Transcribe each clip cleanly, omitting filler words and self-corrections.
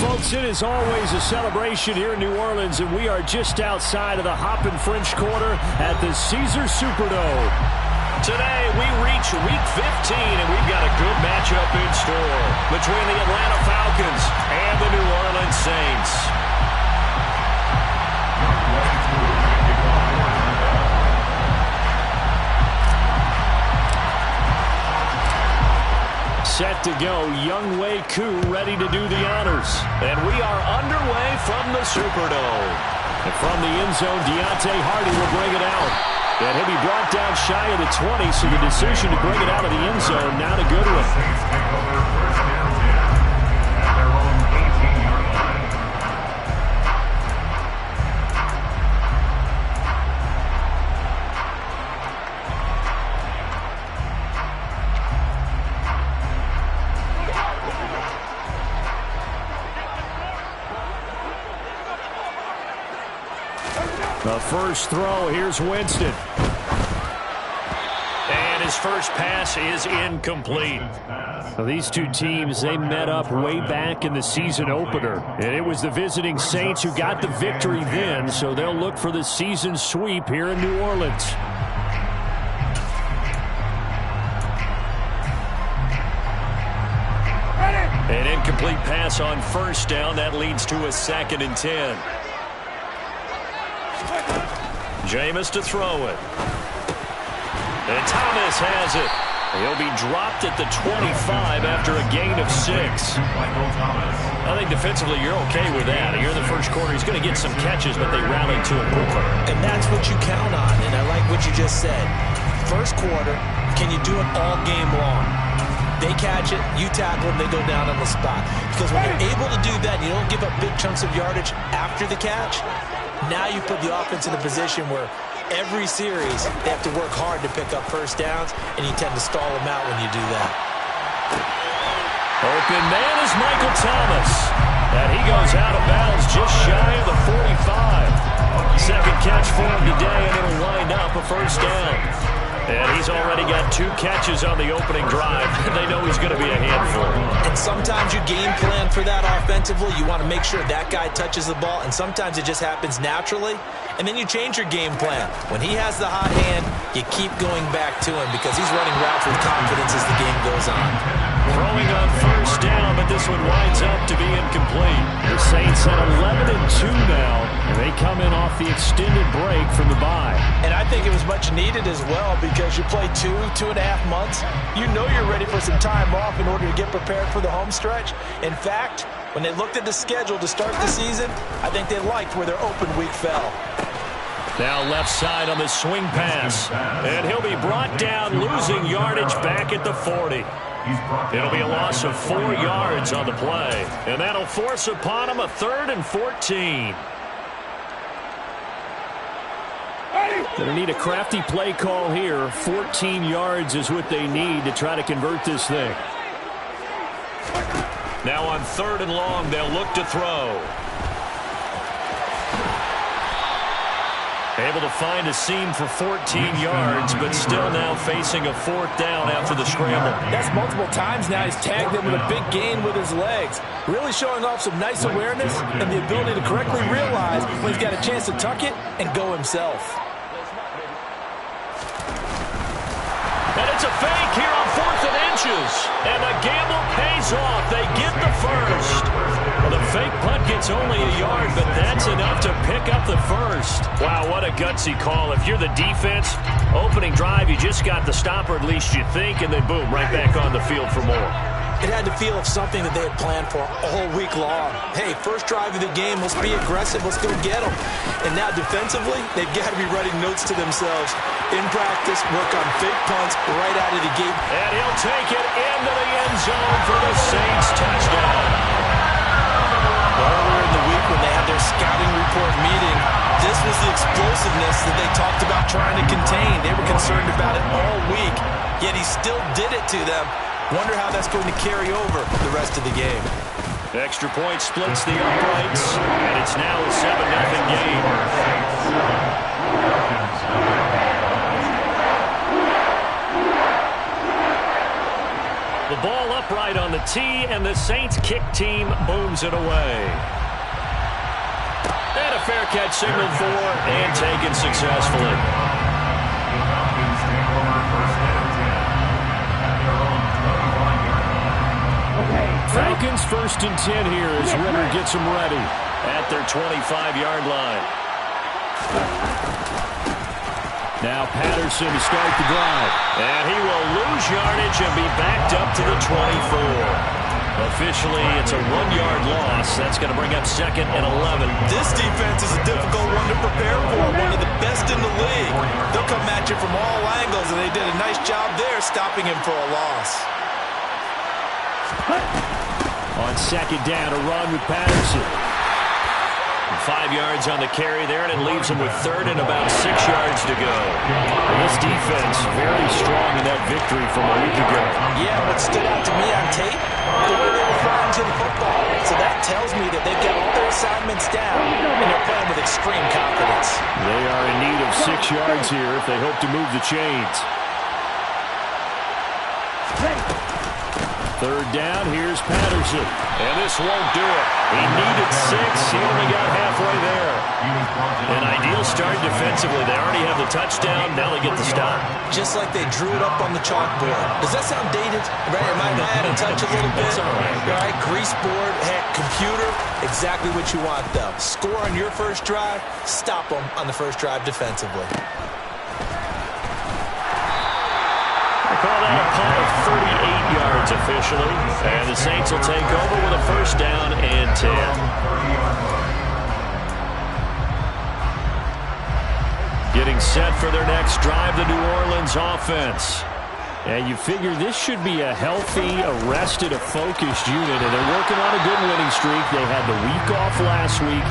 Folks, it is always a celebration here in New Orleans, and we are just outside of the Hoppin' French Quarter at the Caesars Superdome. Today, we reach Week 15, and we've got a good matchup in store between the Atlanta Falcons and the New Orleans Saints. Set to go, Wk15 ready to do the honors. And we are underway from the Superdome. And from the end zone, Deontay Hardy will bring it out. And he'll be brought down shy of the 20, so the decision to bring it out of the end zone, not a good one. The first throw, here's Winston. And his first pass is incomplete. Now, these two teams, they met up way back in the season opener. And it was the visiting Saints who got the victory then, so they'll look for the season sweep here in New Orleans. An incomplete pass on first down. That leads to a 2nd and 10. Jameis to throw it. And Thomas has it. He'll be dropped at the 25 after a gain of 6. I think defensively you're okay with that. Here in the first quarter, he's going to get some catches, but they rallied to him quickly. And that's what you count on, and I like what you just said. First quarter, can you do it all game long? They catch it, you tackle them, they go down on the spot. Because when you're able to do that, you don't give up big chunks of yardage after the catch. Now you put the offense in a position where every series they have to work hard to pick up first downs, and you tend to stall them out when you do that. Open man is Michael Thomas. And he goes out of bounds just shy of the 45. Second catch for him today, and it'll wind up a first down. And he's already got 2 catches on the opening drive. They know he's going to be a handful. And sometimes you game plan for that offensively. You want to make sure that guy touches the ball, and sometimes it just happens naturally. And then you change your game plan. When he has the hot hand, you keep going back to him because he's running routes with confidence as the game goes on. Throwing on first down, but this one winds up to be incomplete. The Saints at 11-2 now, and they come in off the extended break from the bye. And I think it was much needed as well because you play 2.5 months. You know you're ready for some time off in order to get prepared for the home stretch. In fact, when they looked at the schedule to start the season, I think they liked where their open week fell. Now left side on the swing pass. And he'll be brought down, losing yardage back at the 40. It'll be a loss of 4 yards on the play. And that'll force upon him a 3rd and 14. Going to need a crafty play call here. 14 yards is what they need to try to convert this thing. Now on 3rd and long, they'll look to throw. Able to find a seam for 14 yards, but still now facing a 4th down after the scramble. That's multiple times now. He's tagged him with a big gain with his legs. Really showing off some nice awareness and the ability to correctly realize when he's got a chance to tuck it and go himself. And it's a fake here on 4th and inches. And the gamble pays off. They get the first. Well, the fake punt gets only a yard, but that's enough to pick up the first. Wow, what a gutsy call. If you're the defense, opening drive, you just got the stop, or at least you think, and then boom, right back on the field for more. It had to feel of something that they had planned for all week long. Hey, first drive of the game, let's be aggressive, let's go get them. And now defensively, they've got to be writing notes to themselves. In practice, work on fake punts right out of the gate. And he'll take it into the end zone for the Saints touchdown. Earlier in the week when they had their scouting report meeting, this was the explosiveness that they talked about trying to contain. They were concerned about it all week, yet he still did it to them. Wonder how that's going to carry over the rest of the game. Extra point splits the uprights, and it's now a 7-0 game. The ball up upright on the tee, and the Saints kick team booms it away. And a fair catch signaled for and taken successfully. Falcons 1st and 10 here as Ritter gets them ready. At their 25-yard line. Now Patterson to start the drive. And he will lose yardage and be backed up to the 24. Officially, it's a 1-yard loss. That's going to bring up 2nd and 11. This defense is a difficult one to prepare for. One of the best in the league. They'll come at you from all angles, and they did a nice job there stopping him for a loss. On 2nd down, a run with Patterson. 5 yards on the carry there, and it leaves him with 3rd and about 6 yards to go. And this defense very strong in that victory from a week ago. Yeah, what stood out to me on tape, the way they were flying to the football. So that tells me that they've got all their assignments down, and they're playing with extreme confidence. They are in need of 6 yards here if they hope to move the chains. 3rd down, here's Patterson. And this won't do it. He needed 6. He only got halfway there. An ideal start defensively. They already have the touchdown. Now they get the stop. Just like they drew it up on the chalkboard. Does that sound dated? Right? Am I out of touch a little bit? It's all right. All right, grease board, heck, computer. Exactly what you want, though. Score on your first drive. Stop them on the first drive defensively. Call that a punt of 38 yards officially. And the Saints will take over with a 1st down and 10. Getting set for their next drive, the New Orleans offense. And you figure this should be a healthy, a rested, a focused unit. And they're working on a good winning streak. They had the week off last week.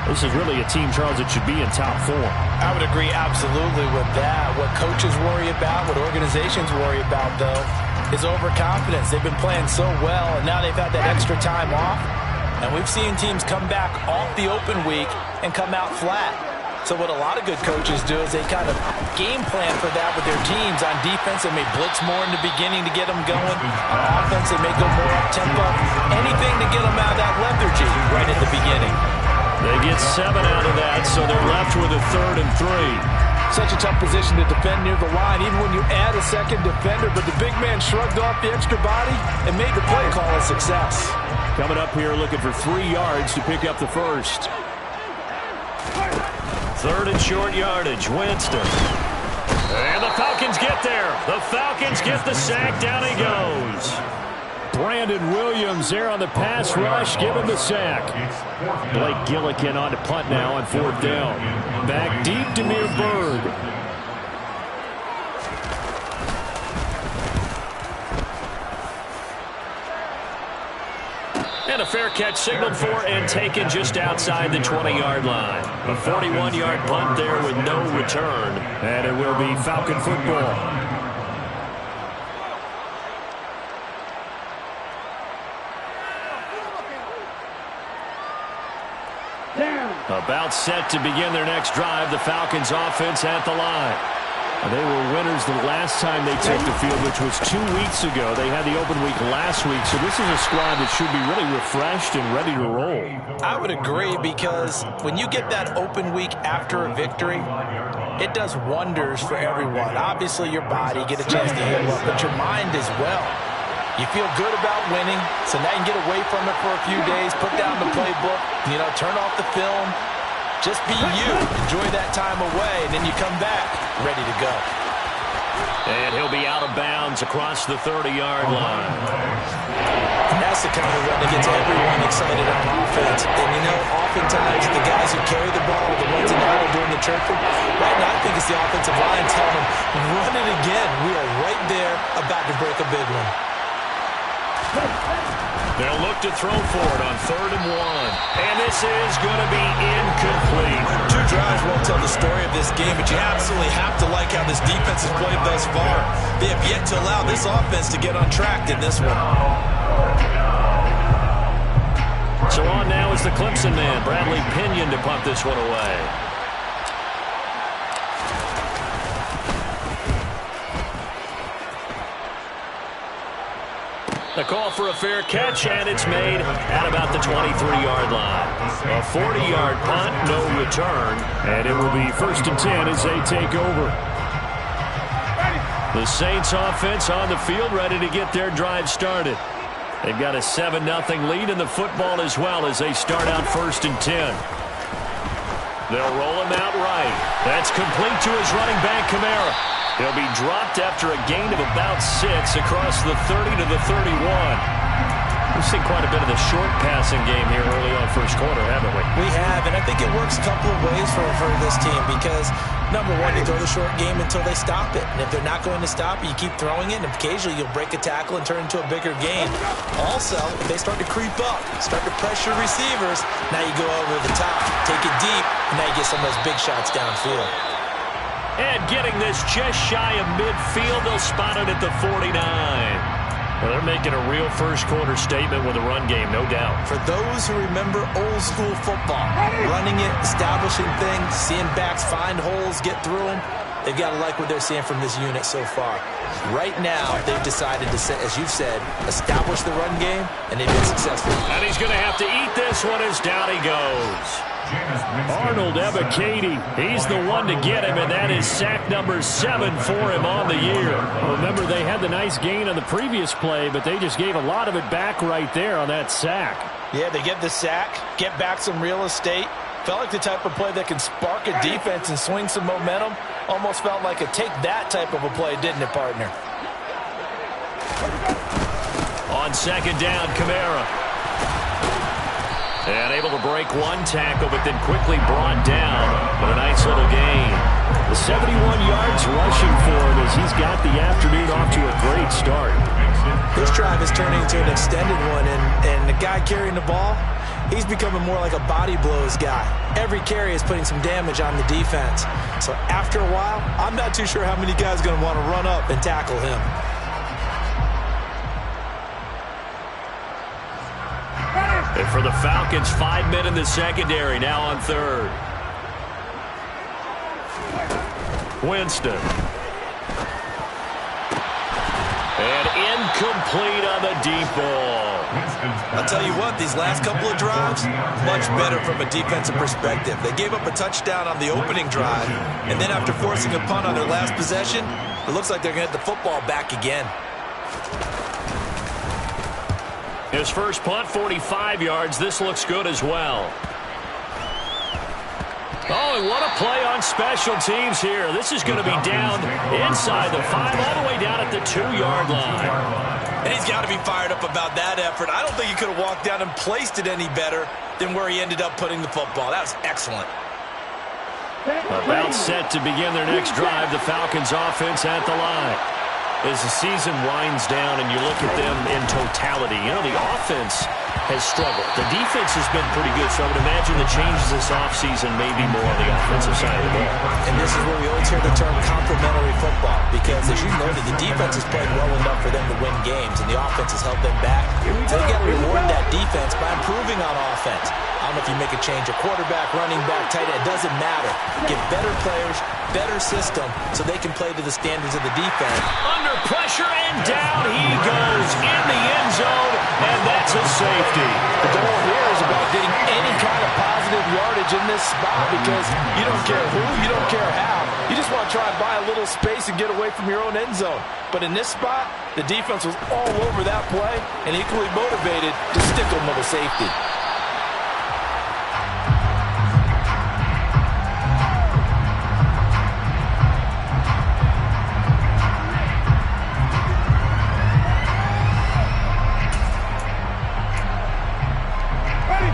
This is really a team, Charles, that should be in top form. I would agree absolutely with that. What coaches worry about, what organizations worry about, though, is overconfidence. They've been playing so well, and now they've had that extra time off. And we've seen teams come back off the open week and come out flat. So what a lot of good coaches do is they kind of game plan for that with their teams. On defense, they may blitz more in the beginning to get them going. On offense, they may go more up-tempo. Anything to get them out of that lethargy right at the beginning. They get 7 out of that, so they're left with a 3rd and 3. Such a tough position to defend near the line, even when you add a second defender, but the big man shrugged off the extra body and made the play call a success. Coming up here looking for 3 yards to pick up the 1st. 3rd and short yardage, Winston. And the Falcons get there. The Falcons get the sack. Down he goes. Brandon Williams there on the pass rush. Give him the sack. Blake Gillikin on to punt now on 4th down. Back deep to Berg. And a fair catch signaled for and taken just outside the 20-yard line. A 41-yard punt there with no return. And it will be Falcon football. About set to begin their next drive, the Falcons offense at the line. They were winners the last time they took the field, which was 2 weeks ago. They had the open week last week, so this is a squad that should be really refreshed and ready to roll. I would agree, because when you get that open week after a victory, it does wonders for everyone. Obviously, your body, get a chance to heal up, but your mind as well. You feel good about winning, so now you can get away from it for a few days, put down the playbook, turn off the film. Just be you. Enjoy that time away, and then you come back ready to go. And he'll be out of bounds across the 30-yard line. And that's the kind of run that gets everyone excited on offense. And, oftentimes the guys who carry the ball, the ones in the huddle doing the chirping, right now I think it's the offensive line telling them, run it again. We are right there about to break a big one. They'll look to throw for it on 3rd and 1. And this is going to be incomplete. 2 drives won't tell the story of this game, but you absolutely have to like how this defense has played thus far. They have yet to allow this offense to get on track in this one. So on now is the Clemson man, Bradley Pinion, to punt this one away. The A call for a fair catch, and it's made at about the 23-yard line. A 40-yard punt, no return. And it will be 1st and 10 as they take over. The Saints offense on the field, ready to get their drive started. They've got a 7-0 lead in the football as well as they start out 1st and 10. They'll roll him out right. That's complete to his running back, Kamara. He'll be dropped after a gain of about 6 across the 30 to the 31. We've seen quite a bit of the short passing game here early on first quarter, haven't we? We have, and I think it works a couple of ways for this team because, number one, you throw the short game until they stop it. And if they're not going to stop it, you keep throwing it, and occasionally you'll break a tackle and turn it into a bigger gain. Also, if they start to creep up, start to pressure receivers, now you go over the top, take it deep, and now you get some of those big shots downfield. And getting this just shy of midfield, they'll spot it at the 49. Well, they're making a real first-quarter statement with a run game, no doubt. For those who remember old-school football, running it, establishing things, seeing backs find holes, get through them, they've got to like what they're seeing from this unit so far. Right now, they've decided to, as you've said, establish the run game, and they've been successful. And he's going to have to eat this one as down he goes. Arnold Ebiketie, he's the one to get him, and that is sack number 7 for him on the year. Remember, they had the nice gain on the previous play, but they just gave a lot of it back right there on that sack. Yeah, they get the sack, get back some real estate. Felt like the type of play that can spark a defense and swing some momentum. Almost felt like a take that type of a play, didn't it, partner? On second down, Kamara. And able to break one tackle, but then quickly brought down. But a nice little gain. The 71 yards rushing for him as he's got the afternoon off to a great start. This drive is turning into an extended one, and the guy carrying the ball, he's becoming more like a body blows guy. Every carry is putting some damage on the defense. So after a while, I'm not too sure how many guys are going to want to run up and tackle him. And for the Falcons, 5 men in the secondary, now on third. Winston. And incomplete on the deep ball. I'll tell you what, these last couple of drives, much better from a defensive perspective. They gave up a touchdown on the opening drive, and then after forcing a punt on their last possession, it looks like they're going to get the football back again. His first punt, 45 yards. This looks good as well. Oh, and what a play on special teams here. This is going to be down inside the 5, all the way down at the 2-yard line. And he's got to be fired up about that effort. I don't think he could have walked down and placed it any better than where he ended up putting the football. That was excellent. About set to begin their next drive, the Falcons offense at the line. As the season winds down and you look at them in totality, you know, the offense has struggled. The defense has been pretty good, so I would imagine the changes this offseason may be more on the offensive side of the ball. And this is where we always hear the term complementary football, because as you noted, the defense has played well enough for them to win games, and the offense has held them back. So they got to reward that defense by improving on offense. I don't know if you make a change, a quarterback, running back, tight end, it doesn't matter. Get better players, better system, so they can play to the standards of the defense. Under pressure, and down he goes in the end zone, and that's a safety. The goal here is about getting any kind of positive yardage in this spot, because you don't care who, you don't care how. You just want to try and buy a little space and get away from your own end zone. But in this spot, the defense was all over that play and equally motivated to stick them with a safety.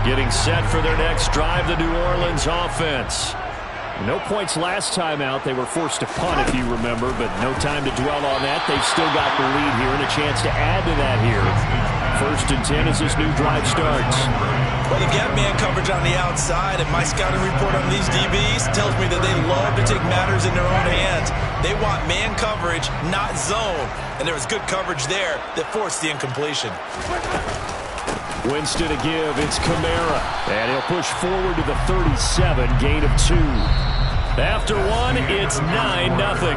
Getting set for their next drive, the New Orleans offense. No points last time out. They were forced to punt, if you remember, but no time to dwell on that. They've still got the lead here and a chance to add to that here. 1st and 10 as this new drive starts. Well, you get man coverage on the outside, and my scouting report on these DBs tells me that they love to take matters in their own hands. They want man coverage, not zone, and there was good coverage there that forced the incompletion. Winston to give, it's Kamara. And he'll push forward to the 37, gain of 2. After one, it's 9-0.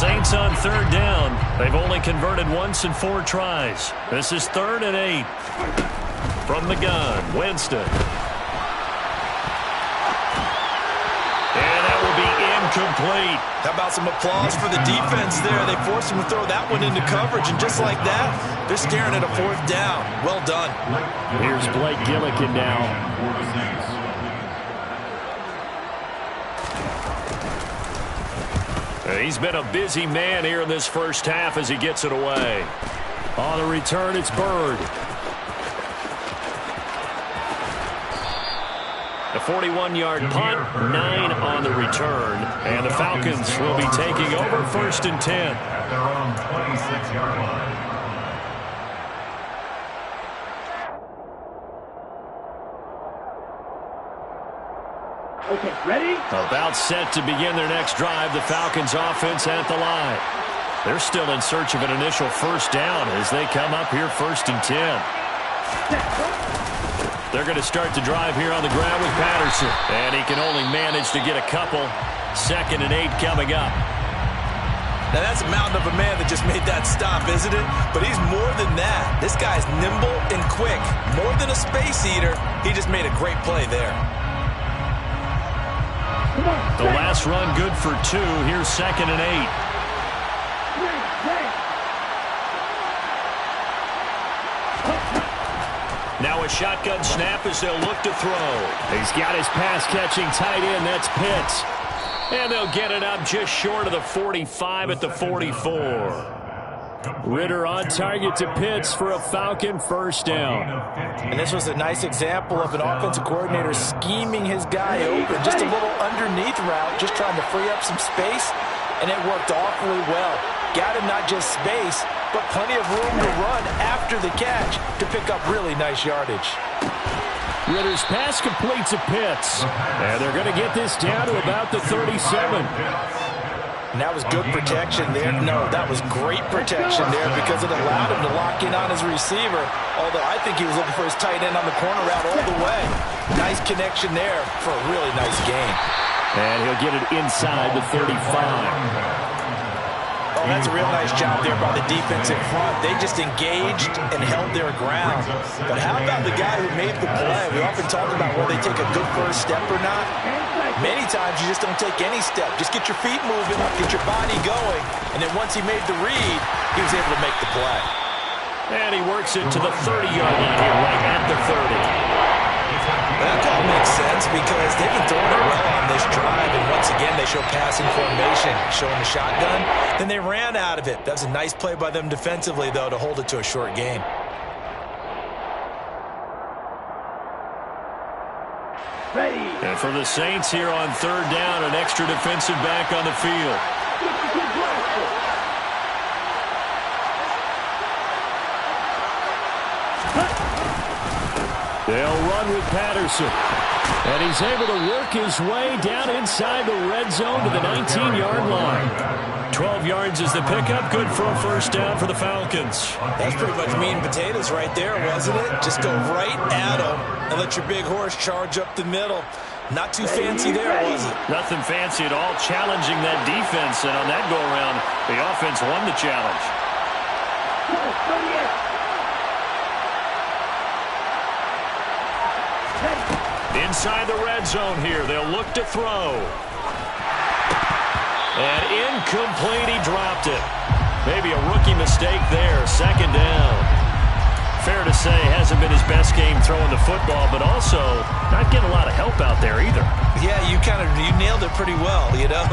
Saints on third down. They've only converted once in 4 tries. This is 3rd and 8. From the gun, Winston. And that will be incomplete. How about some applause for the defense there? They forced him to throw that one into coverage, and just like that, they're staring at a 4th down. Well done. Here's Blake Gillikin now. He's been a busy man here in this first half as he gets it away. On the return, it's Bird. A 41-yard punt, 9 on the return. And the Falcons will be taking over 1st and 10. At their own 26-yard line. Okay, ready? About set to begin their next drive, the Falcons offense at the line. They're still in search of an initial 1st down as they come up here 1st and 10. They're going to start the drive here on the ground with Patterson. And he can only manage to get a couple. 2nd and 8 coming up. Now that's a mountain of a man that just made that stop, isn't it? But he's more than that. This guy's nimble and quick. More than a space eater. He just made a great play there. The last run good for 2. Here's 2nd and 8. Now a shotgun snap as they'll look to throw. He's got his pass-catching tight end. That's Pitts. And they'll get it up just short of the 45 at the 44. Ritter on target to Pitts for a Falcon 1st down. And this was a nice example of an offensive coordinator scheming his guy open. Just a little underneath route, just trying to free up some space, and it worked awfully well. Got him not just space, but plenty of room to run after the catch to pick up really nice yardage. Ritter's pass complete to Pitts. And they're going to get this down to about the 37. And that was good protection there. No, that was great protection there because it allowed him to lock in on his receiver. Although I think he was looking for his tight end on the corner route all the way. Nice connection there for a really nice gain. And he'll get it inside the 35. Oh, that's a real nice job there by the defense in front. They just engaged and held their ground. But how about the guy who made the play? We often talk about whether they take a good first step or not. Many times you just don't take any step. Just get your feet moving, get your body going. And then once he made the read, he was able to make the play. And he works it to the 30-yard line here, right at the 30. That call makes sense because they've been throwing it well on this drive, and once again they show passing formation, showing the shotgun. Then they ran out of it. That was a nice play by them defensively, though, to hold it to a short gain. Ready. And for the Saints here on 3rd down, an extra defensive back on the field. They'll run with Patterson. And he's able to work his way down inside the red zone to the 19-yard line. 12 yards is the pickup. Good for a 1st down for the Falcons. That's pretty much meat and potatoes right there, wasn't it? Just go right at them and let your big horse charge up the middle. Not too fancy there, was it? Nothing fancy at all. Challenging that defense. And on that go-around, the offense won the challenge. Inside the red zone here. They'll look to throw. And incomplete. He dropped it. Maybe a rookie mistake there. 2nd down. Fair to say, hasn't been his best game throwing the football, but also not getting a lot of help out there either. Yeah, you nailed it pretty well, you know.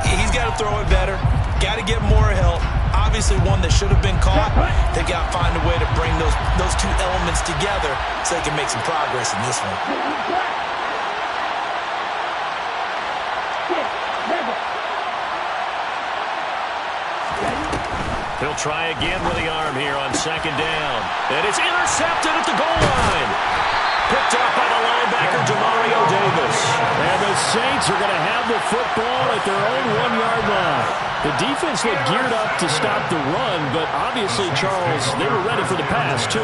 He's got to throw it better. Got to get more help. Obviously one that should have been caught. They got to find a way to bring those two elements together so they can make some progress in this one. He'll try again with the arm here on 2nd down. And it's intercepted at the goal line. Picked up by the linebacker, Demario Davis. And the Saints are going to have the football at their own 1-yard line. The defense looked geared up to stop the run, but obviously, Charles, they were ready for the pass, too.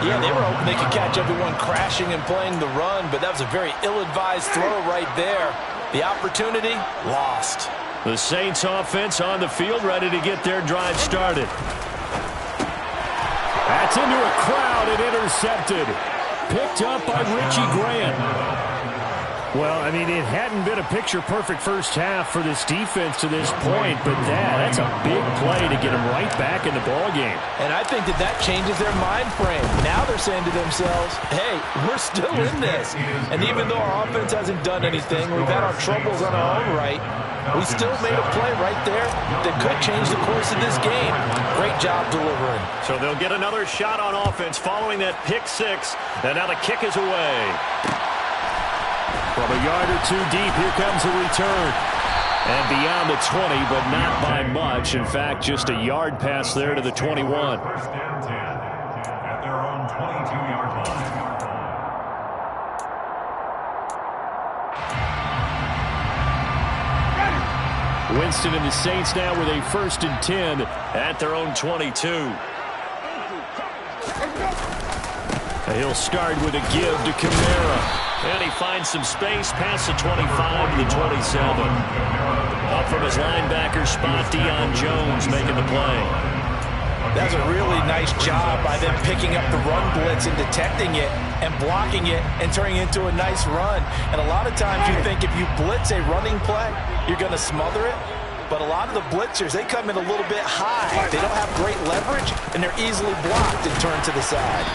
Yeah, they were hoping they could catch everyone crashing and playing the run, but that was a very ill-advised throw right there. The opportunity, lost. The Saints offense on the field, ready to get their drive started. That's into a crowd and intercepted. Picked up by Richie Grant. Well, I mean, it hadn't been a picture-perfect first half for this defense to this point, but that's a big play to get them right back in the ballgame. And I think that changes their mind frame. Now they're saying to themselves, hey, we're still in this. And even though our offense hasn't done anything, we've had our troubles on our own right, we still made a play right there that could change the course of this game. Great job delivering. So they'll get another shot on offense following that pick six. And now the kick is away. From a yard or two deep, here comes a return. And beyond the 20, but not by much. In fact, just a yard pass there to the 21. First and 10 at their own 22-yard line. Winston and the Saints now with a 1st and 10 at their own 22. He'll start with a give to Kamara. And he finds some space past the 25 to the 27. Up from his linebacker spot, Deion Jones making the play. That's a really nice job by them picking up the run blitz and detecting it and blocking it and turning it into a nice run. And a lot of times you think if you blitz a running play, you're going to smother it. But a lot of the blitzers, they come in a little bit high. They don't have great leverage, and they're easily blocked and turned to the side.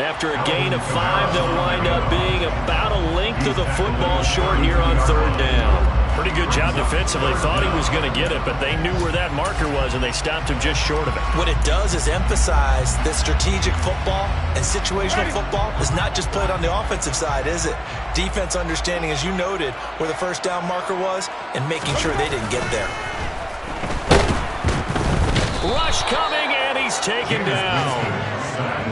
After a gain of 5, they'll wind up being about a length of the football short here on 3rd down. Pretty good job defensively. Thought he was going to get it, but they knew where that marker was, and they stopped him just short of it. What it does is emphasize that strategic football and situational football is not just played on the offensive side, is it? Defense understanding, as you noted, where the 1st down marker was and making sure they didn't get there. Rush coming, and he's taken down.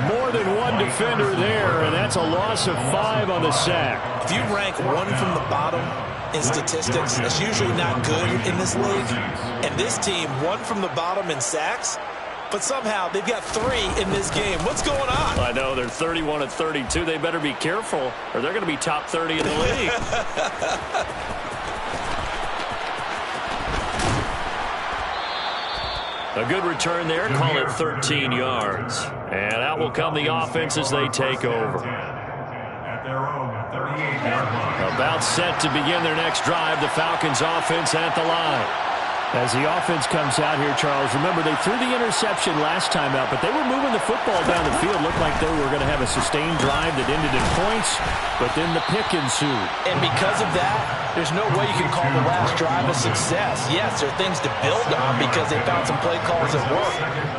More than one defender there, and that's a loss of 5 on the sack. If you rank one from the bottom in statistics, that's usually not good in this league. And this team, one from the bottom in sacks, but somehow they've got 3 in this game. What's going on? I know, they're 31 and 32. They better be careful, or they're going to be top 30 in the league. A good return there, call it 13 yards. And out will come the offense as they take over. At their own 38-yard line. About set to begin their next drive, the Falcons offense at the line. As the offense comes out here, Charles, remember they threw the interception last time out, but they were moving the football down the field. Looked like they were going to have a sustained drive that ended in points, but then the pick ensued. And because of that, there's no way you can call the last drive a success. Yes, there are things to build on because they found some play calls that work.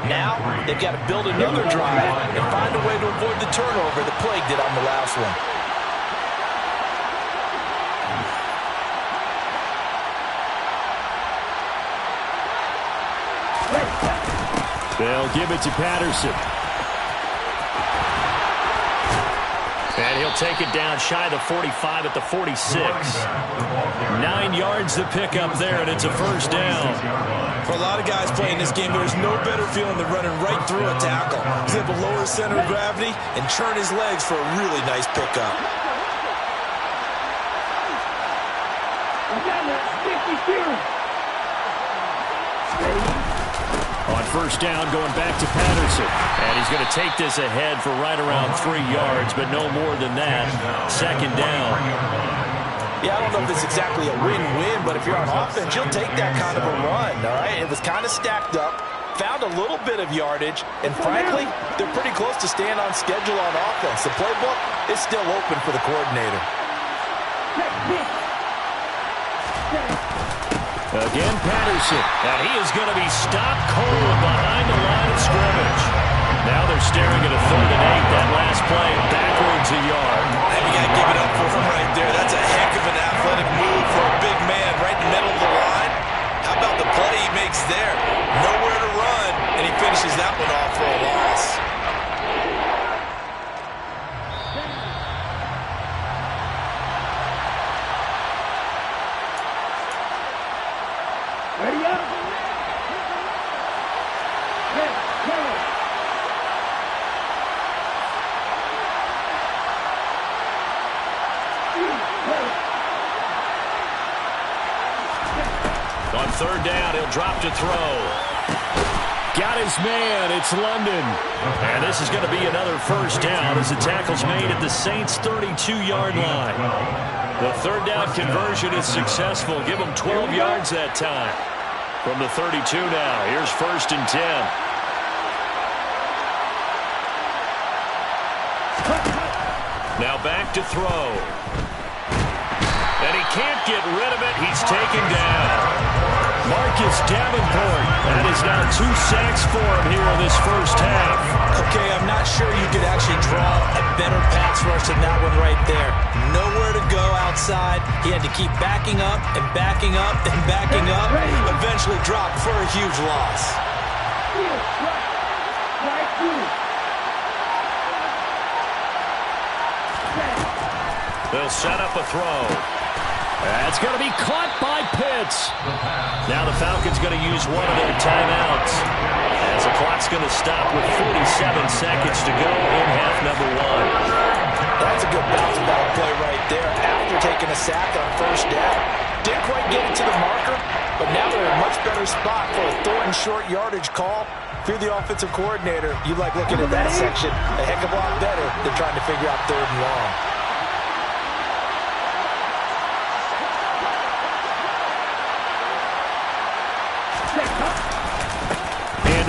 Now, they've got to build another drive and find a way to avoid the turnover that plague did on the last one. They'll give it to Patterson. And he'll take it down shy of the 45 at the 46. 9 yards to pick up there, and it's a 1st down. For a lot of guys playing this game, there's no better feeling than running right through a tackle. He's able to lower his center of gravity and churn his legs for a really nice pickup. On 1st down, going back to Patterson. And he's going to take this ahead for right around 3 yards, but no more than that. 2nd down. Yeah, I don't know if it's exactly a win-win, but if you're on offense, you'll take that kind of a run, all right? It was kind of stacked up, found a little bit of yardage, and frankly, they're pretty close to staying on schedule on offense. The playbook is still open for the coordinator. Again, Patterson. And he is going to be stopped cold behind the line of scrimmage. Now they're staring at a 3rd and 8. That last play backwards a yard. And you got to give it up for him right there. That's a heck of an athletic move for a big man right in the middle of the line. How about the play he makes there? Nowhere to run, and he finishes that one off for a loss. Ready up. Go. third down. He'll drop to throw. Got his man. It's London. And this is going to be another first down as the tackle's made at the Saints' 32-yard line. The third down conversion is successful. Give them 12 yards that time. From the 32 now, here's 1st and 10. Now back to throw. And he can't get rid of it. He's taken down. Marcus Davenport. That is now 2 sacks for him here in this first half. Okay, I'm not sure you could actually draw a better pass rush than that one right there. Nowhere to go outside. He had to keep backing up and backing up and backing up. Eventually dropped for a huge loss. They'll set up a throw. That's going to be caught by Pitts. Now the Falcons going to use one of their timeouts, as the clock's going to stop with 47 seconds to go in half number 1. That's a good bounce-back play right there after taking a sack on first down. Didn't quite get it to the marker, but now they're in a much better spot for a 3rd and short yardage call. If you're the offensive coordinator, you like looking at that section a heck of a lot better than trying to figure out 3rd and long.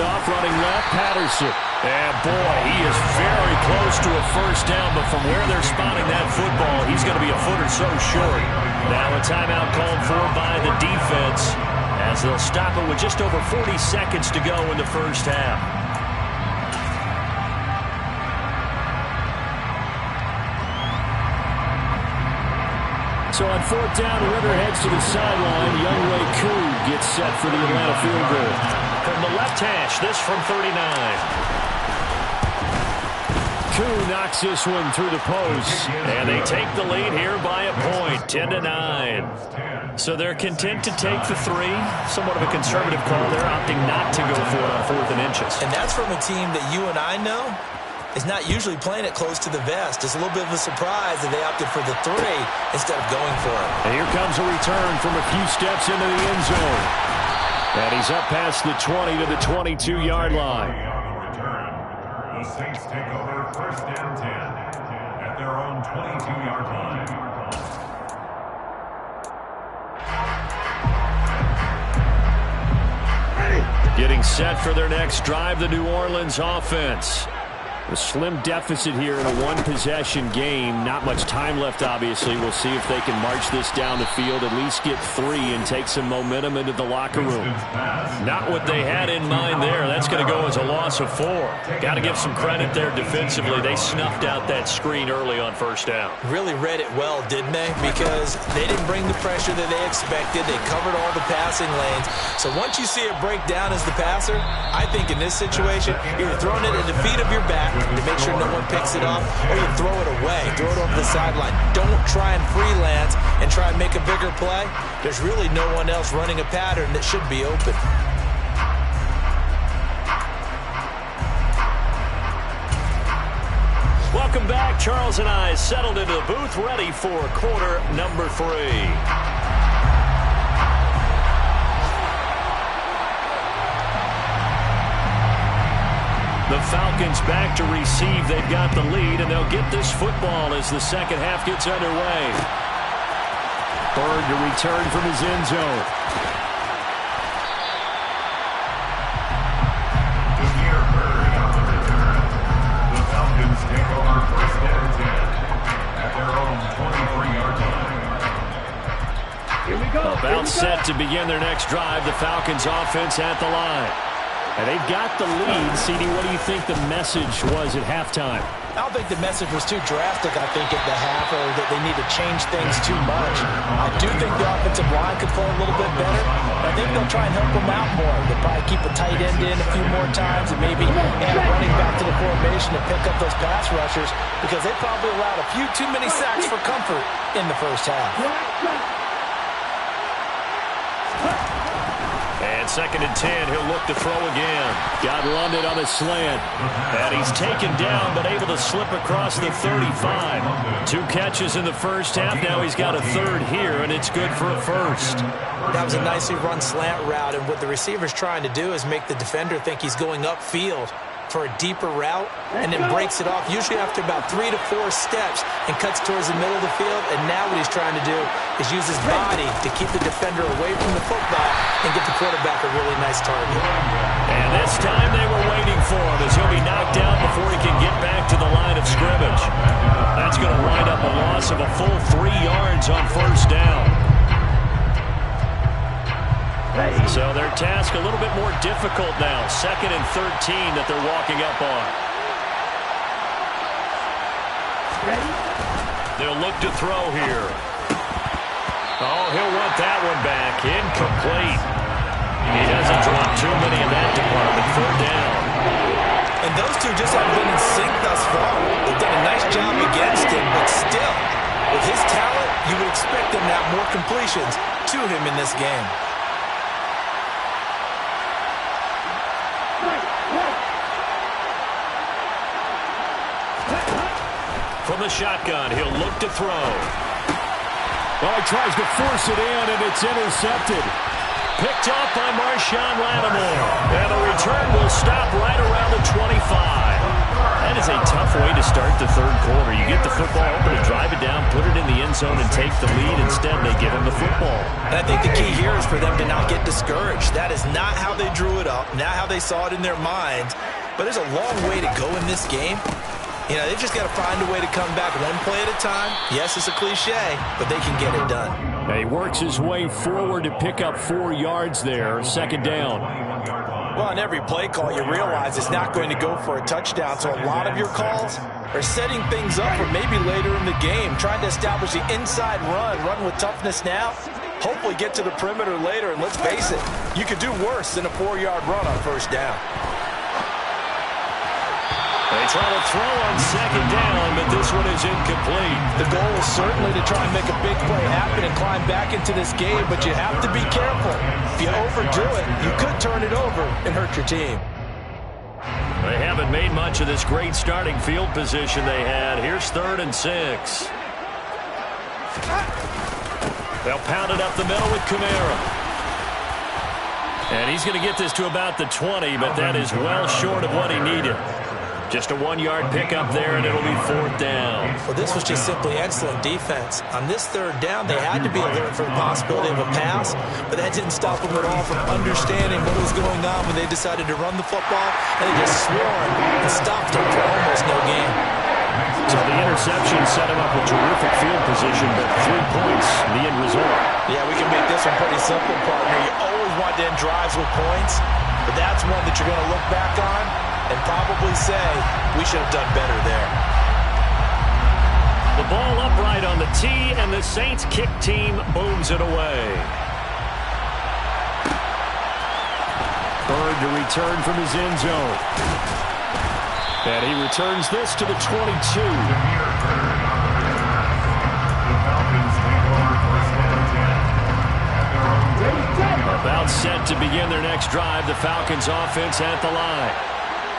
Off running left, Patterson. And boy, he is very close to a first down, but from where they're spotting that football, he's going to be a foot or so short. Now a timeout called for by the defense, as they'll stop it with just over 40 seconds to go in the first half. So on 4th down, Ritter heads to the sideline. Younghoe Koo gets set for the Atlanta field goal. From the left hash, this from 39. Koo knocks this one through the post. And they take the lead here by a point, 10-9. So they're content to take the 3. Somewhat of a conservative call there, opting not to go for it on 4th and inches. And that's from a team that you and I know is not usually playing it close to the vest. It's a little bit of a surprise that they opted for the 3 instead of going for it. And here comes a return from a few steps into the end zone. And he's up past the 20 to the 22-yard line. The Saints take over 1st and 10 at their own 22-yard line. Getting set for their next drive, the New Orleans offense. A slim deficit here in a one-possession game. Not much time left, obviously. We'll see if they can march this down the field, at least get 3 and take some momentum into the locker room. Not what they had in mind there. That's going to go as a loss of 4. Got to give some credit there defensively. They snuffed out that screen early on first down. Really read it well, didn't they? Because they didn't bring the pressure that they expected. They covered all the passing lanes. So once you see it break down as the passer, I think in this situation, you're throwing it at the feet of your back to make sure no one picks it up, or you throw it away, throw it over the sideline. Don't try and freelance and try and make a bigger play. There's really no one else running a pattern that should be open. Welcome back. Charles and I settled into the booth, ready for quarter number 3. The Falcons back to receive. They've got the lead, and they'll get this football as the second half gets underway. Bird to return from his end zone. Jameer Bird on the return. The Falcons take over 1st and 10 at their own 23-yard line. Here we go. About set to begin their next drive. The Falcons offense at the line. And they've got the lead. CD, what do you think the message was at halftime? I don't think the message was too drastic, I think, at the half, or that they need to change things too much. I do think the offensive line could play a little bit better. I think they'll try and help them out more. They'll probably keep a tight end in a few more times and maybe add a running back to the formation to pick up those pass rushers, because they probably allowed a few too many sacks for comfort in the first half. And 2nd and 10, he'll look to throw again. Got London on a slant. And he's taken down, but able to slip across the 35. 2 catches in the first half. Now he's got a 3rd here, and it's good for a 1st. That was a nicely run slant route, and what the receiver's trying to do is make the defender think he's going upfield for a deeper route, and then breaks it off, usually after about 3 to 4 steps, and cuts towards the middle of the field. And now what he's trying to do is use his body to keep the defender away from the football and get the quarterback a really nice target. And this time they were waiting for him as he'll be knocked down before he can get back to the line of scrimmage. That's going to wind up a loss of a full 3 yards on 1st down. So their task a little bit more difficult now. 2nd and 13 that they're walking up on. They'll look to throw here. Oh, he'll want that one back. Incomplete. He doesn't drop too many in that department. 3rd down. And those two just haven't been in sync thus far. They've done a nice job against him, but still, with his talent, you would expect them to have more completions to him in this game. From the shotgun, he'll look to throw. Oh, he tries to force it in, and it's intercepted. Picked off by Marshawn Lattimore. And the return will stop right around the 25. That is a tough way to start the 3rd quarter. You get the football open to drive it down, put it in the end zone, and take the lead. Instead, they give him the football. And I think the key here is for them to not get discouraged. That is not how they drew it up, not how they saw it in their minds. But there's a long way to go in this game. You know, they've just got to find a way to come back one play at a time. Yes, it's a cliche, but they can get it done. He works his way forward to pick up 4 yards there. 2nd down. Well, on every play call, you realize it's not going to go for a touchdown. So a lot of your calls are setting things up for maybe later in the game, trying to establish the inside run with toughness now. Hopefully get to the perimeter later. And let's face it, you could do worse than a 4-yard run on 1st down. They try to throw on 2nd down, but this one is incomplete. The goal is certainly to try and make a big play happen and climb back into this game, but you have to be careful. If you overdo it, you could turn it over and hurt your team. They haven't made much of this great starting field position they had. Here's 3rd and 6. They'll pound it up the middle with Kamara. And he's going to get this to about the 20, but that is well short of what he needed. Just a 1-yard pickup there, and it'll be 4th down. Well, this was just simply excellent defense. On this 3rd down, they had to be alert for the possibility of a pass, but that didn't stop them at all from understanding what was going on when they decided to run the football, and they just swarmed and stopped them for almost no gain. So the interception set him up with terrific field position, but 3 points, the end result. Yeah, we can make this one pretty simple, partner. You always want to end drives with points, but that's one that you're going to look back on and probably say, we should have done better there. The ball upright on the tee, and the Saints kick team booms it away. Bird to return from his end zone. And he returns this to the 22. About set to begin their next drive, the Falcons offense at the line.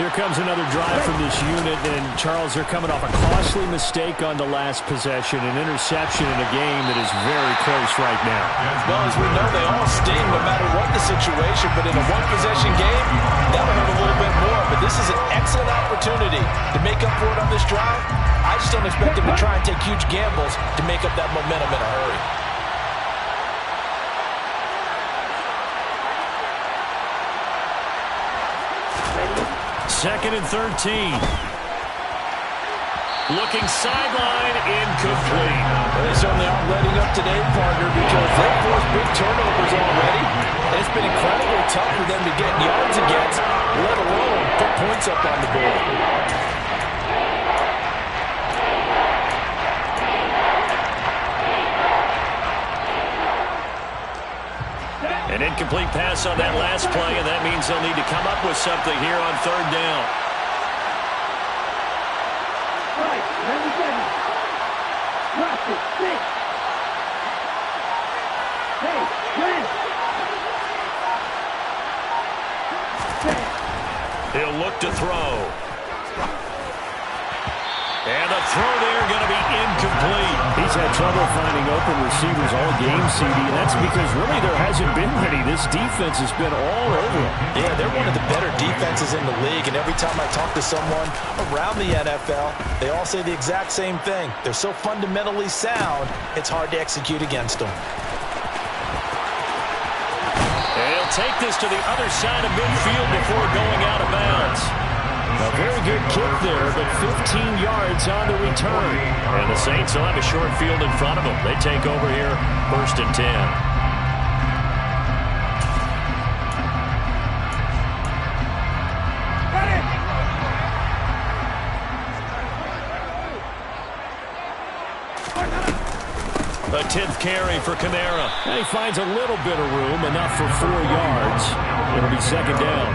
Here comes another drive from this unit, and Charles, they're coming off a costly mistake on the last possession, an interception in a game that is very close right now. Well, as we know, they all sting no matter what the situation, but in a one-possession game, that'll hurt a little bit more. But this is an excellent opportunity to make up for it on this drive. I just don't expect them to try and take huge gambles to make up that momentum in a hurry. 2nd and 13. Looking sideline, incomplete. Well, they certainly aren't letting up today, partner, because they've forced big turnovers already. And it's been incredibly tough for them to get yards against, let alone put points up on the board. An incomplete pass on that last play, and that means they'll need to come up with something here on 3rd down. to throw. And the throw there going to be incomplete. He's had trouble finding open receivers all game, CD, and that's because really there hasn't been many. This defense has been all over him. Yeah, they're one of the better defenses in the league, and every time I talk to someone around the NFL, they all say the exact same thing. They're so fundamentally sound, it's hard to execute against them. And he'll take this to the other side of midfield before going out of bounds. A very good kick there, but 15 yards on the return. And the Saints will have a short field in front of them. They take over here, 1st and 10. A 10th carry for Kamara. And he finds a little bit of room, enough for 4 yards. It'll be 2nd down.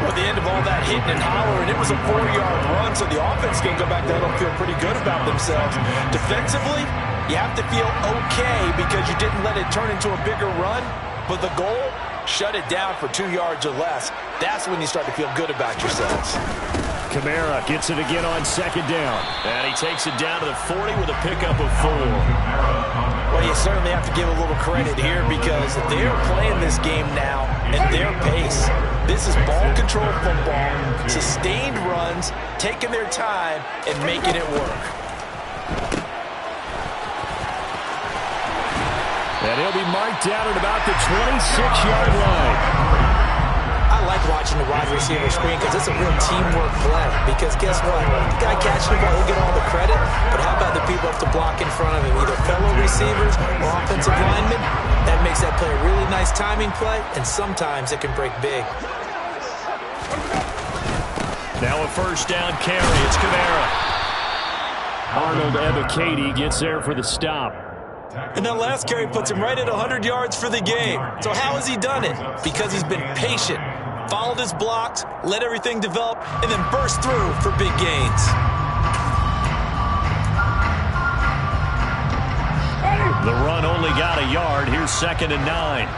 Well, at the end of all that hitting and hollering, it was a 4-yard run, so the offense can go back there and feel pretty good about themselves. Defensively, you have to feel okay because you didn't let it turn into a bigger run, but the goal, shut it down for 2 yards or less. That's when you start to feel good about yourselves. Kamara gets it again on 2nd down. And he takes it down to the 40 with a pickup of 4. Well, you certainly have to give a little credit here because they're playing this game now at their pace. This is ball control football, sustained runs, taking their time, and making it work. And he'll be marked down at about the 26-yard line. I like watching the wide receiver screen because it's a real teamwork play. Because guess what? The guy catching the ball, he'll get all the credit. But how about the people up to block in front of him? Either fellow receivers or offensive linemen. That makes that play a really nice timing play, and sometimes it can break big. Now a 1st down carry. It's Kamara. Arnold Ebiketie gets there for the stop. And that last carry puts him right at 100 yards for the game. So how has he done it? Because he's been patient, followed his blocks, let everything develop, and then burst through for big gains. The run only got a yard. Here's 2nd and 9.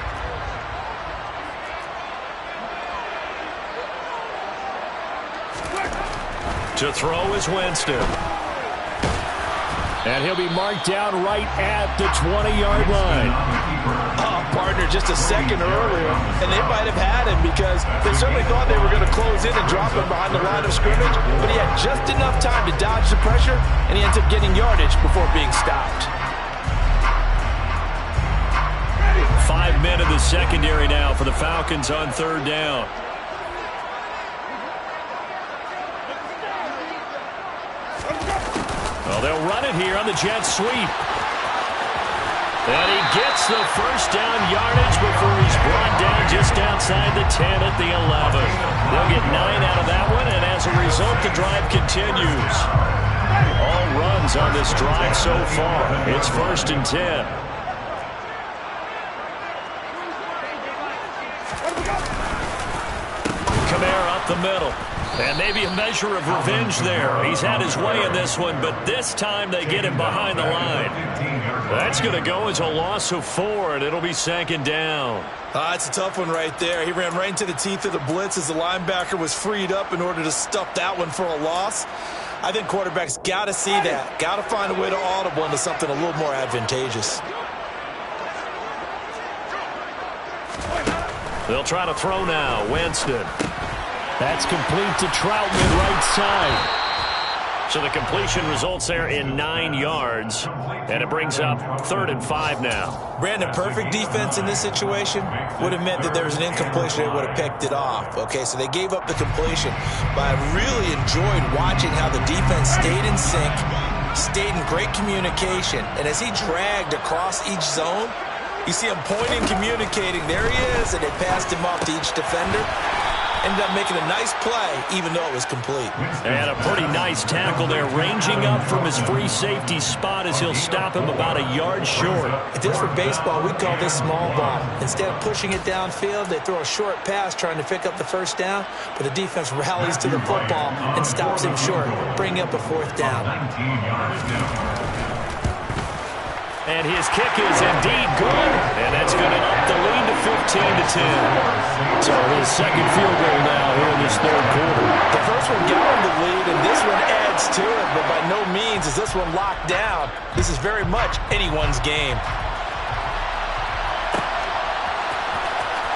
To throw is Winston. And he'll be marked down right at the 20-yard line. Oh, partner, just a second earlier, and they might have had him because they certainly thought they were going to close in and drop him behind the line of scrimmage, but he had just enough time to dodge the pressure, and he ends up getting yardage before being stopped. 5 men in the secondary now for the Falcons on 3rd down. Well, they'll run it here on the jet sweep. And he gets the 1st down yardage before he's brought down just outside the 10 at the 11. They'll get 9 out of that one, and as a result, the drive continues. All runs on this drive so far. It's 1st and 10. Kamara up the middle. And maybe a measure of revenge there. He's had his way in this one, but this time they get him behind the line. That's going to go as a loss of 4, and it'll be 2nd down. It's a tough one right there. He ran right into the teeth of the blitz as the linebacker was freed up in order to stuff that one for a loss. I think quarterbacks got to see that. Got to find a way to audible into something a little more advantageous. They'll try to throw now. Winston. That's complete to Troutman right side. So the completion results there in 9 yards. And it brings up 3rd and 5 now. Brandon, perfect defense in this situation would have meant that there was an incompletion that would have picked it off. Okay, so they gave up the completion. But I really enjoyed watching how the defense stayed in sync, stayed in great communication. And as he dragged across each zone, you see him pointing, communicating. There he is, and they passed him off to each defender. Ended up making a nice play, even though it was complete. And a pretty nice tackle there, ranging up from his free safety spot as he'll stop him about a yard short. If this were baseball, we'd call this small ball. Instead of pushing it downfield, they throw a short pass trying to pick up the 1st down, but the defense rallies to the football and stops him short, bringing up a 4th down. And his kick is indeed good. And that's going to up the lead to 15-10. So his second field goal now here in this third quarter. The first one got him the lead, and this one adds to it. But by no means is this one locked down. This is very much anyone's game.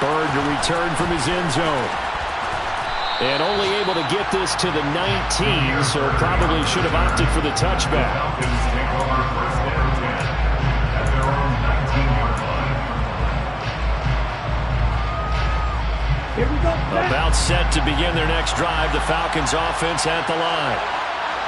Bird to return from his end zone. And only able to get this to the 19, so probably should have opted for the touchback. Falcons take over first and 10 at their own 19-yard line. Here we go. About set to begin their next drive, the Falcons offense at the line.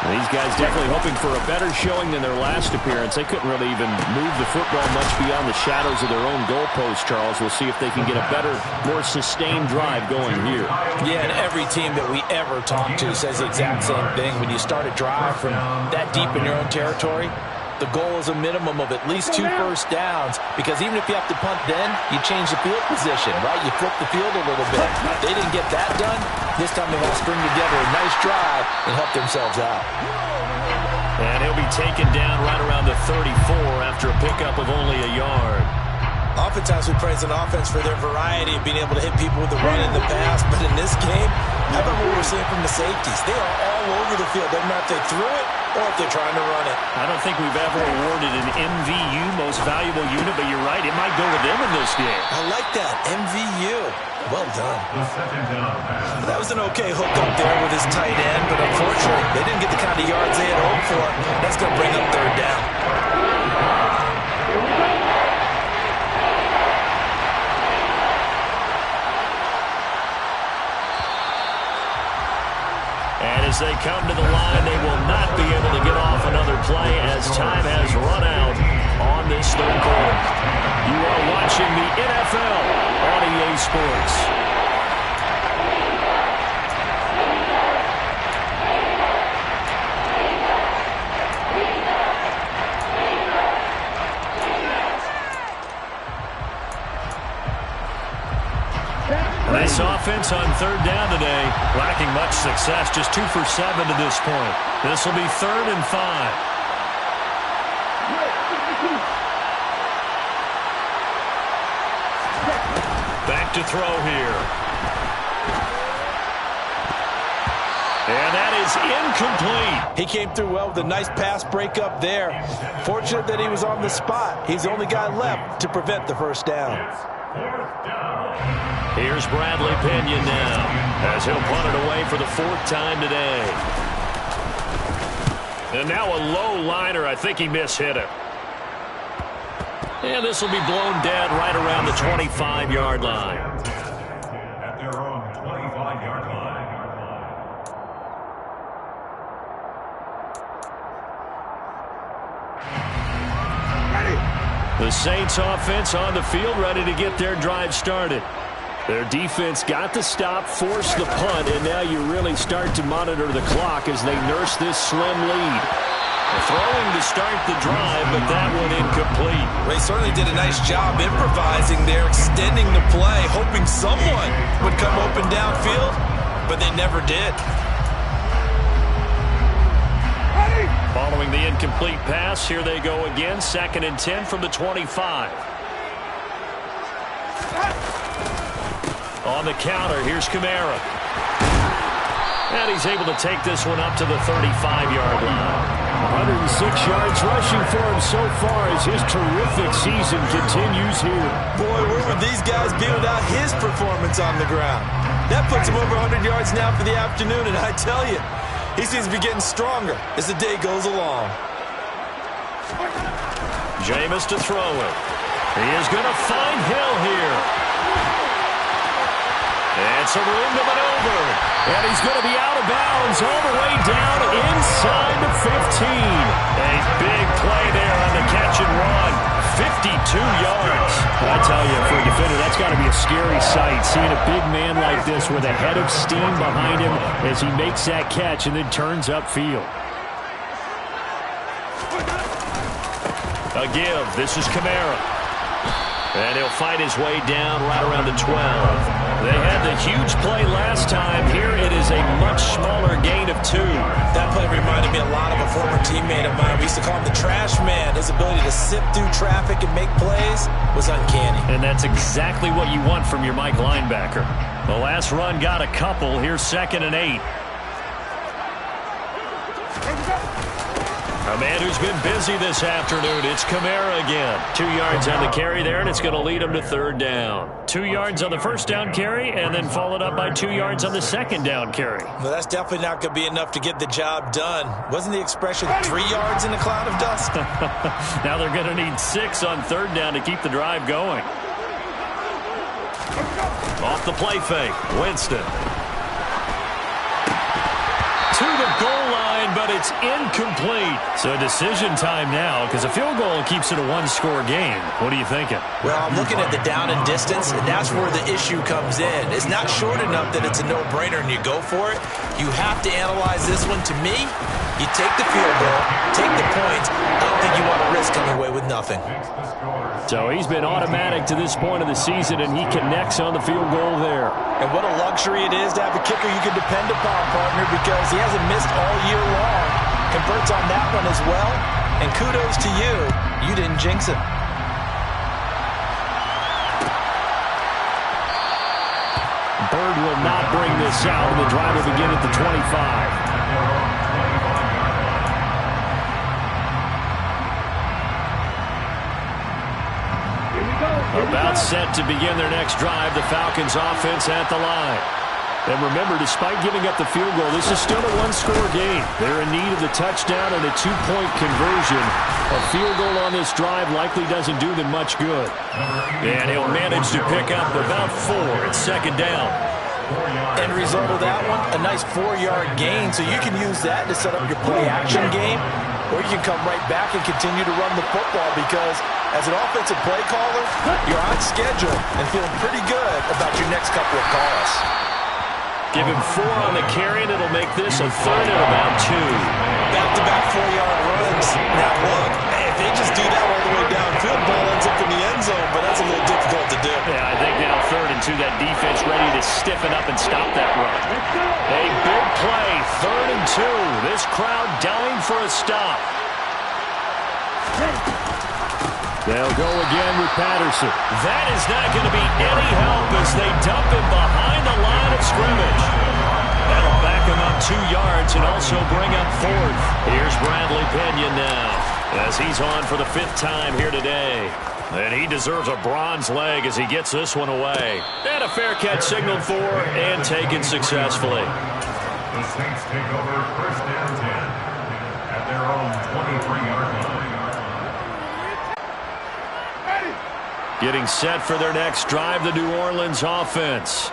These guys definitely hoping for a better showing than their last appearance. They couldn't really even move the football much beyond the shadows of their own goalpost, Charles. We'll see if they can get a better, more sustained drive going here. Yeah, and every team that we ever talk to says the exact same thing. When you start a drive from that deep in your own territory, the goal is a minimum of at least 2 first downs, because even if you have to punt then, you change the field position, right? You flip the field a little bit. They didn't get that done. This time they want to string together a nice drive and help themselves out. And he'll be taken down right around the 34 after a pickup of only a yard. Oftentimes we praise an offense for their variety of being able to hit people with the run in the pass, but in this game, how about what we're seeing from the safeties? They are all over the field. Doesn't matter if they threw it or if they're trying to run it. I don't think we've ever awarded an MVU, most valuable unit, but you're right, it might go with them in this game. I like that, MVU. Well done. The second down pass. That was an okay hook up there with his tight end, but unfortunately, they didn't get the kind of yards they had hoped for. That's going to bring up third down. And as they come to the line, they will not be able to get off another play as time has run out on this third quarter. You are watching the NFL on EA Sports. This offense on third down today, lacking much success, just 2 for 7 to this point. This will be 3rd and 5. Back to throw here. And that is incomplete. He came through well with a nice pass breakup there. Fortunate that he was on the spot. He's the only guy left to prevent the first down. Here's Bradley Pinion now, as he'll punt it away for the 4th time today. And now a low liner. I think he mishit it. And this will be blown dead right around the 25-yard line. At their own 25-yard line. The Saints offense on the field, ready to get their drive started. Their defense got the stop, forced the punt, and now you really start to monitor the clock as they nurse this slim lead. Throwing to start the drive, but that one incomplete. They certainly did a nice job improvising there, extending the play, hoping someone would come open downfield, but they never did. Following the incomplete pass, here they go again, 2nd and 10 from the 25. On the counter, here's Kamara. And he's able to take this one up to the 35-yard line. 106 yards rushing for him so far as his terrific season continues here. Boy, where would these guys be without his performance on the ground? That puts him over 100 yards now for the afternoon, and I tell you, he seems to be getting stronger as the day goes along. Jameis to throw it. He is going to find Hill here. And some room to maneuver. And he's going to be out of bounds all the way down inside the 15. A big play there on the catch and run. 52 yards. I tell you, for a defender, that's got to be a scary sight, seeing a big man like this with a head of steam behind him as he makes that catch and then turns upfield. A give. This is Kamara. And he'll fight his way down right around the 12. They had the huge play last time. Here it is a much smaller gain of 2. That play reminded me a lot of a former teammate of mine. We used to call him the trash man. His ability to sift through traffic and make plays was uncanny. And that's exactly what you want from your Mike linebacker. The last run got a couple. Here's 2nd and 8. A man who's been busy this afternoon. It's Kamara again. 2 yards on the carry there, and it's going to lead him to 3rd down. 2 yards on the first down carry, and then followed up by 2 yards on the 2nd down carry. Well, that's definitely not going to be enough to get the job done. Wasn't the expression 3 yards in a cloud of dust? Now they're going to need 6 on 3rd down to keep the drive going. Off the play fake, Winston. To the goal line, but it's incomplete. So decision time now, because a field goal keeps it a one-score game. What are you thinking? Well, I'm looking at the down and distance, and that's where the issue comes in. It's not short enough that it's a no-brainer and you go for it. You have to analyze this one. To me, you take the field goal, take the points. I don't think you want to risk coming away with nothing. So he's been automatic to this point of the season, and he connects on the field goal there. And what a luxury it is to have a kicker you can depend upon, partner, because he hasn't missed all year long. Converts on that one as well. And kudos to you. You didn't jinx it. Bird will not bring this out, and the drive will begin at the 25. About set to begin their next drive, the Falcons offense at the line. And remember, despite giving up the field goal, this is still a one-score game. They're in need of the touchdown and a two-point conversion. A field goal on this drive likely doesn't do them much good. And he'll manage to pick up about 4 at 2nd down. End result of that one, a nice 4-yard gain, so you can use that to set up your play-action game, or you can come right back and continue to run the football because as an offensive play caller, you're on schedule and feeling pretty good about your next couple of calls. Give him 4 on the carry, and it'll make this a 3rd and about 2. Back-to-back 4-yard runs. Now, look, if they just do that all the way downfield, ball ends up in the end zone, but that's a little difficult to do. Yeah, I think now 3rd and 2, that defense ready to stiffen up and stop that run. A big play, 3rd and 2. This crowd dying for a stop. They'll go again with Patterson. That is not going to be any help as they dump him behind the line of scrimmage. That'll back him up 2 yards and also bring up 4th. Here's Bradley Pinion now as he's on for the 5th time here today. And he deserves a bronze leg as he gets this one away. And a fair catch signaled for and taken successfully. The Saints take over 1st and 10 at their own 23-yard line. Getting set for their next drive, the New Orleans offense.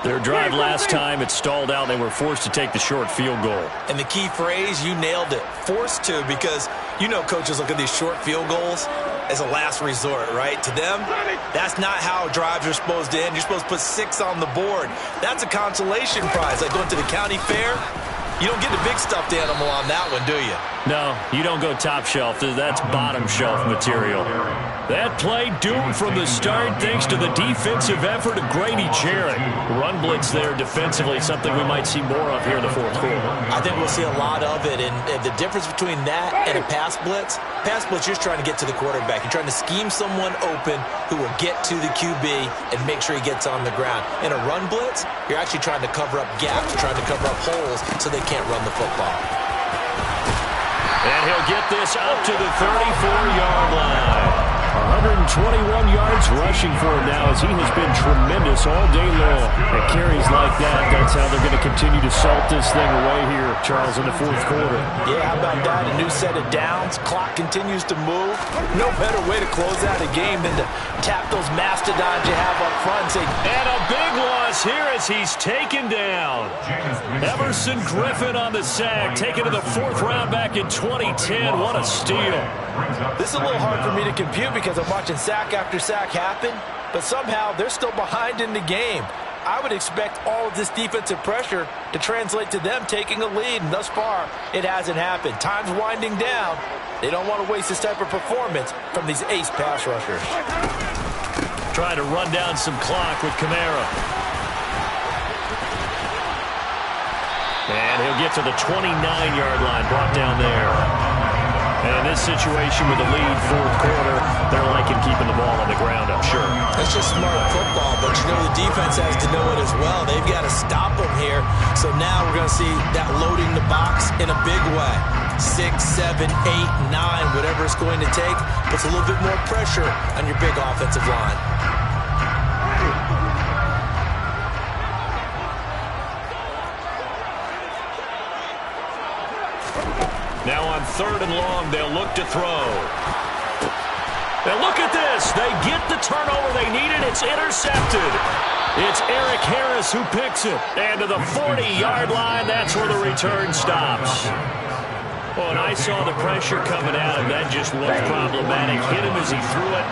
Their drive last time, it stalled out. They were forced to take the short field goal. And the key phrase, you nailed it, forced to, because you know coaches look at these short field goals as a last resort, right? To them, that's not how drives are supposed to end. You're supposed to put 6 on the board. That's a consolation prize. Like going to the county fair, you don't get the big stuffed animal on that one, do you? No, you don't go top shelf. That's bottom shelf material. That play doomed from the start thanks to the defensive effort of Grady Jarrett. Run blitz there defensively, something we might see more of here in the 4th quarter. I think we'll see a lot of it, and the difference between that and a pass blitz, you're just trying to get to the quarterback. You're trying to scheme someone open who will get to the QB and make sure he gets on the ground. In a run blitz, you're actually trying to cover up gaps, trying to cover up holes so they can't run the football. And he'll get this up to the 34-yard line. 121 yards rushing for him now as he has been tremendous all day long. At carries like that, that's how they're going to continue to salt this thing away here, Charles, in the 4th quarter. Yeah, how about that? A new set of downs. Clock continues to move. No better way to close out a game than to tap those mastodons you have up front. And a big loss here as he's taken down. Emerson Griffin on the sack, taken to the 4th round back in 2010. What a steal. This is a little hard for me to compute because I'm watching sack after sack happen, but somehow they're still behind in the game. I would expect all of this defensive pressure to translate to them taking a lead, and thus far, it hasn't happened. Time's winding down. They don't want to waste this type of performance from these ace pass rushers. Trying to run down some clock with Kamara. And he'll get to the 29-yard line, brought down there. And in this situation with the lead, fourth quarter, they're liking keeping the ball on the ground, I'm sure. That's just smart football, but you know the defense has to know it as well. They've got to stop them here. So now we're going to see that loading the box in a big way. 6, 7, 8, 9, whatever it's going to take, puts a little bit more pressure on your big offensive line. Now on 3rd and long, they'll look to throw. Now look at this. They get the turnover they needed. It's intercepted. It's Eric Harris who picks it. And to the 40-yard line, that's where the return stops. Well, and I saw the pressure coming at him. That just looked problematic. Hit him as he threw it,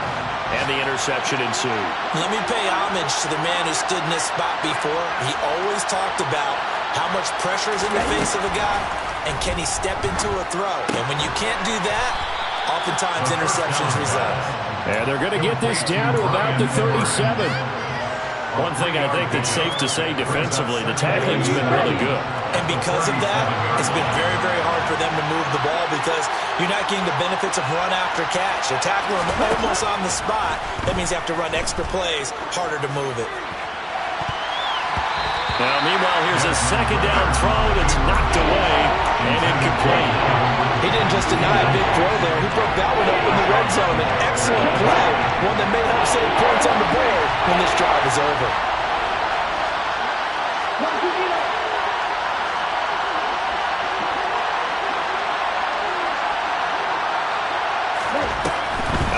and the interception ensued. Let me pay homage to the man who stood in this spot before. He always talked about how much pressure is in the face of a guy, and can he step into a throw? And when you can't do that, oftentimes interceptions result. And they're going to get this down to about the 37. One thing I think that's safe to say defensively, the tackling's been really good. And because of that, it's been very, very hard for them to move the ball because you're not getting the benefits of run after catch. They're tackling them almost on the spot. That means you have to run extra plays, harder to move it. Now, meanwhile, here's a second down throw that's knocked away and incomplete. He didn't just deny a big throw there. He broke that one up in the red zone. An excellent play. One that may help save points on the board when this drive is over.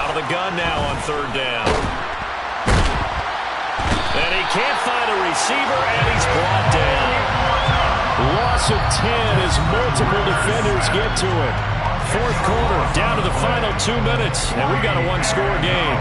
Out of the gun now on 3rd down. And he can't find a receiver, and he's brought down. Loss of 10 as multiple defenders get to it. Fourth quarter, down to the final 2 minutes, and we've got a one-score game.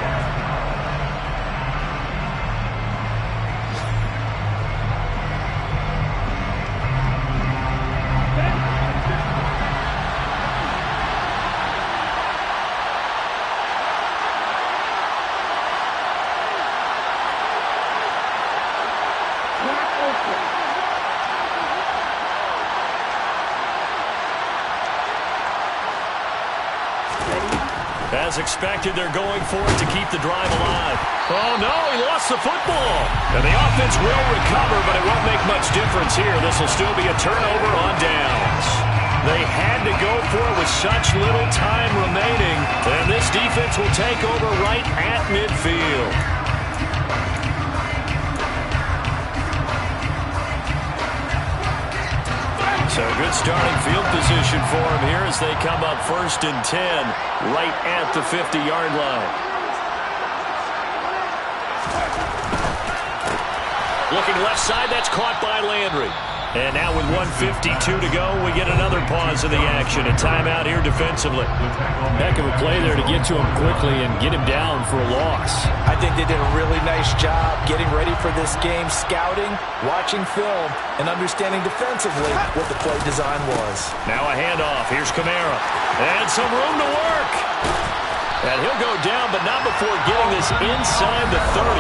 As expected, they're going for it to keep the drive alive. Oh, no, he lost the football. And the offense will recover, but it won't make much difference here. This will still be a turnover on downs. They had to go for it with such little time remaining. And this defense will take over right at midfield. So good starting field position for him here as they come up 1st and 10 right at the 50-yard line. Looking left side, that's caught by Landry. And now with 1:52 to go, we get another pause in the action. A timeout here defensively. Heck of a play there to get to him quickly and get him down for a loss. I think they did a really nice job getting ready for this game, scouting, watching film, and understanding defensively what the play design was. Now a handoff. Here's Kamara. And some room to work. And he'll go down, but not before getting this inside the 30.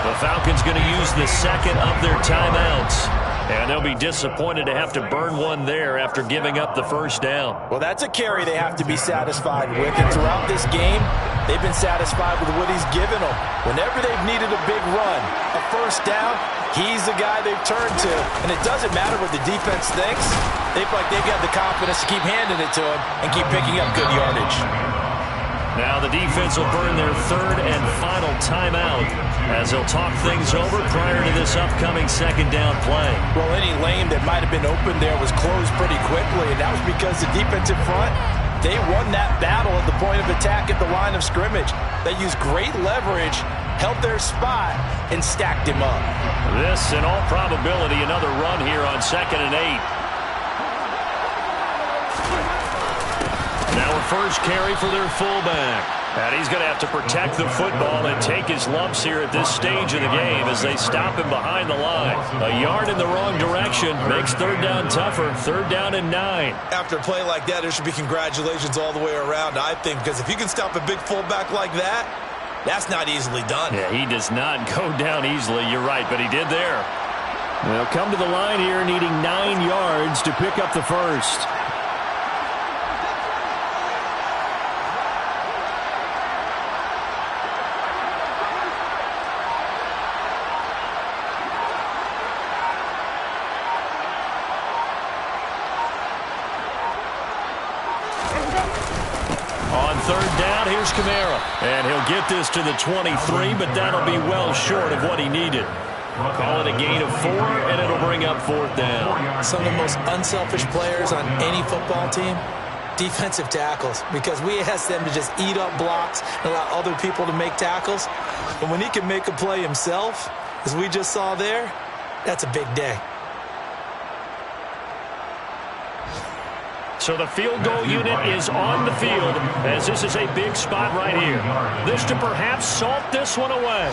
The Falcons going to use the second of their timeouts. And they'll be disappointed to have to burn one there after giving up the first down. Well, that's a carry they have to be satisfied with. And throughout this game, they've been satisfied with what he's given them. Whenever they've needed a big run, a first down, he's the guy they've turned to. And it doesn't matter what the defense thinks. They feel like they've got the confidence to keep handing it to him and keep picking up good yardage. Now the defense will burn their third and final timeout as they'll talk things over prior to this upcoming second down play. Well, any lane that might have been open there was closed pretty quickly, and that was because the defensive front, they won that battle at the point of attack at the line of scrimmage. They used great leverage, held their spot, and stacked him up. This, in all probability, another run here on 2nd and 8. Now a first carry for their fullback. And he's going to have to protect the football and take his lumps here at this stage of the game as they stop him behind the line. A yard in the wrong direction makes third down tougher. 3rd down and 9. After a play like that, there should be congratulations all the way around, I think, because if you can stop a big fullback like that, That's not easily done. Yeah, he does not go down easily. You're right, but he did there. They'll come to the line here needing 9 yards to pick up the first. On third down, here's Kamara. And he'll get this to the 23, but that'll be well short of what he needed. Call it a gain of 4, and it'll bring up fourth down. Some of the most unselfish players on any football team, defensive tackles, because we ask them to just eat up blocks and allow other people to make tackles. But when he can make a play himself, as we just saw there, that's a big day. So the field goal unit is on the field, as this is a big spot right here. This to perhaps salt this one away.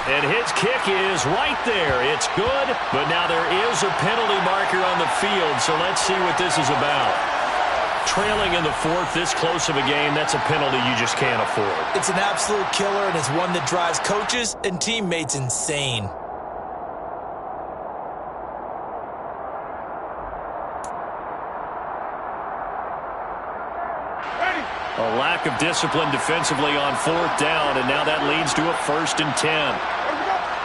And his kick is right there. It's good, but now there is a penalty marker on the field, so let's see what this is about. Trailing in the fourth, this close of a game, that's a penalty you just can't afford. It's an absolute killer, and it's one that drives coaches and teammates insane. A lack of discipline defensively on fourth down, and now that leads to a 1st and 10.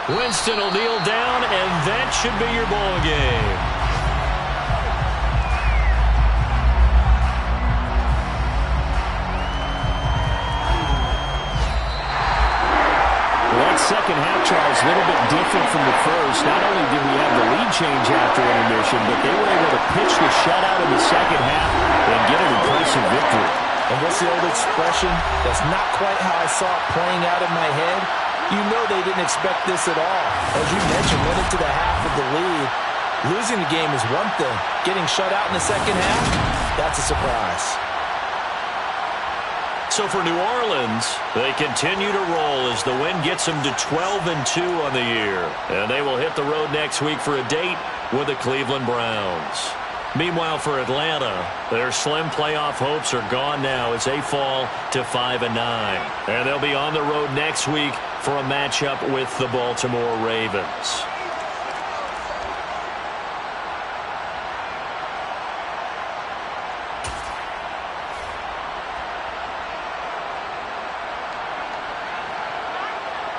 Winston will kneel down, and that should be your ball game. Well, that second half, Charles, a little bit different from the first. Not only did we have the lead change after intermission, but they were able to pitch the shutout in the second half and get an impressive victory. And what's the old expression? That's not quite how I saw it playing out in my head. You know they didn't expect this at all. As you mentioned, went into the half with the lead. Losing the game is one thing. Getting shut out in the second half, that's a surprise. So for New Orleans, they continue to roll as the win gets them to 12-2 on the year. And they will hit the road next week for a date with the Cleveland Browns. Meanwhile, for Atlanta, their slim playoff hopes are gone now as they fall to 5-9. And they'll be on the road next week for a matchup with the Baltimore Ravens.